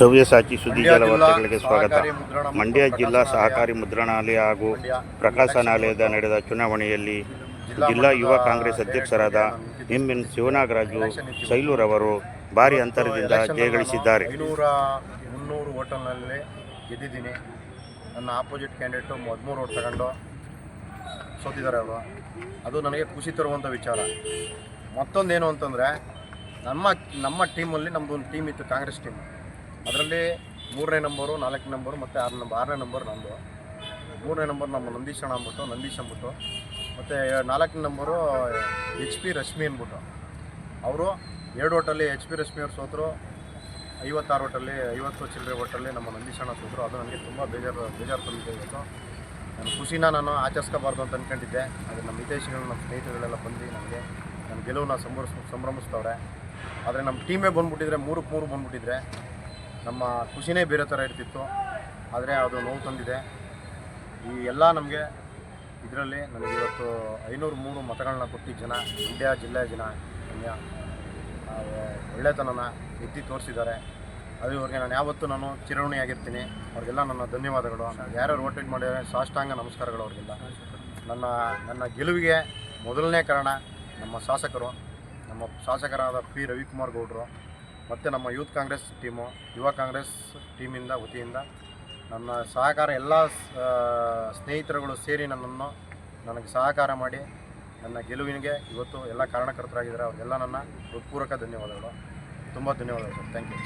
ಸವ್ಯಸಾಚಿ ಸುದ್ದಿ ಜಾಲ ವಾರ್ತೆಗಳಿಗೆ ಸ್ವಾಗತ. ಮಂಡ್ಯ ಜಿಲ್ಲಾ ಸಹಕಾರಿ ಮುದ್ರಣಾಲಯ ಹಾಗೂ ಪ್ರಕಾಶನಾಲಯದ ನಡೆದ ಚುನಾವಣೆಯಲ್ಲಿ ಜಿಲ್ಲಾ ಯುವ ಕಾಂಗ್ರೆಸ್ ಅಧ್ಯಕ್ಷರಾದ ಎನ್ ಶಿವನಾಗರಾಜು ಸೈಲೂರವರು ಭಾರಿ ಅಂತರದಿಂದ ಜಯಗಳಿಸಿದ್ದಾರೆ. 500-300 ಹೋಟೆಲ್ನಲ್ಲಿ ಗೆದ್ದಿದ್ದೀನಿ. ನನ್ನ ಆಪೋಸಿಟ್ ಕ್ಯಾಂಡಿಡೇಟು 13 ಓಟ್ ತಗೊಂಡು ಸೋತಿದ್ದಾರೆ ಅವರು. ಅದು ನನಗೆ ಖುಷಿ ತರುವಂಥ ವಿಚಾರ. ಮತ್ತೊಂದೇನು ಅಂತಂದರೆ ನಮ್ಮ ಟೀಮಲ್ಲಿ ನಮ್ಮದು ಒಂದು ಟೀಮ್ ಇತ್ತು, ಕಾಂಗ್ರೆಸ್ ಟೀಮ್. ಅದರಲ್ಲಿ 3ನೇ ನಂಬರು, 4ನೇ ನಂಬರು ಮತ್ತು 6ನೇ ನಂಬರ್ ನಂದು. 3ನೇ ನಂಬರ್ ನಮ್ಮ ನಂದೀಶ್ ಅಂದ್ಬಿಟ್ಟು ಮತ್ತು 4ನೇ ನಂಬರು HP ರಶ್ಮಿ ಅಂದ್ಬಿಟ್ಟು. ಅವರು 2 ಓಟಲ್ಲಿ HP ರಶ್ಮಿ ಅವ್ರು ಸೋತರು. 56 ಓಟಲ್ಲಿ 50 ಚಿಲ್ಲರೆ ಓಟಲ್ಲಿ ನಮ್ಮ ನಂದೀಶ್ ಸೋತರು. ಅದು ನನಗೆ ತುಂಬ ಬೇಜಾರು ತಂದಿದೆ. ಇವತ್ತು ನನ್ನ ಖುಷಿನ ನಾನು ಆಚರಿಸ್ಕೋಬಾರ್ದು ಅಂತ ಅಂದ್ಕೊಂಡಿದ್ದೆ. ಆದರೆ ನಮ್ಮ ಹಿತೈಷಿಗಳು, ನಮ್ಮ ಸ್ನೇಹಿತರುಗಳೆಲ್ಲ ಬಂದು ನನ್ನ ಗೆಲುವನ್ನ ಸಂಭ್ರಮಿಸ್ತವ್ರೆ. ಆದರೆ ನಮ್ಮ ಟೀಮೇ ಬಂದುಬಿಟ್ಟಿದ್ರೆ 3-3 ಬಂದುಬಿಟ್ಟಿದ್ರೆ ನಮ್ಮ ಖುಷಿನೇ ಬೇರೆ ಥರ ಇರ್ತಿತ್ತು. ಆದರೆ ಅದು ನೋವು ತಂದಿದೆ. ಈ ಎಲ್ಲ ನಮಗೆ ಇದರಲ್ಲಿ ನನಗೆ ಇವತ್ತು 503 ಮತಗಳನ್ನ ಕೊಟ್ಟು ಜನ, ಮಂಡ್ಯ ಜಿಲ್ಲೆಯ ಜನ ಒಳ್ಳೆತನನ ಎತ್ತಿ ತೋರಿಸಿದ್ದಾರೆ. ಅದು ಇವ್ರಿಗೆ ನಾನು ಯಾವತ್ತೂ ಚಿರಋಣಿಯಾಗಿರ್ತೀನಿ. ಅವ್ರಿಗೆಲ್ಲ ನನ್ನ ಧನ್ಯವಾದಗಳು. ಯಾರ್ಯಾರು ವೋಟೇಟ್ ಮಾಡಿದರೆ ಸಾಷ್ಟಾಂಗ ನಮಸ್ಕಾರಗಳು ಅವ್ರಿಗೆಲ್ಲ. ನನ್ನ ಗೆಲುವಿಗೆ ಮೊದಲನೇ ಕಾರಣ ನಮ್ಮ ಶಾಸಕರಾದ P. ರವಿಕುಮಾರ್ ಗೌಡರು ಮತ್ತು ನಮ್ಮ ಯೂತ್ ಕಾಂಗ್ರೆಸ್ ಟೀಮು, ಯುವ ಕಾಂಗ್ರೆಸ್ ಟೀಮಿಂದ ವತಿಯಿಂದ ನನ್ನ ಸಹಕಾರ ಎಲ್ಲ ಸ್ನೇಹಿತರುಗಳು ಸೇರಿ ನನಗೆ ಸಹಕಾರ ಮಾಡಿ ನನ್ನ ಗೆಲುವಿನಿಗೆ ಇವತ್ತು ಎಲ್ಲ ಕಾರಣಕರ್ತರಾಗಿದ್ದಾರೆ. ಅವ್ರಿಗೆಲ್ಲ ನನ್ನ ಹೃತ್ಪೂರ್ವಕ ಧನ್ಯವಾದಗಳು. ತುಂಬ ಧನ್ಯವಾದಗಳು ಸರ್. Thank you.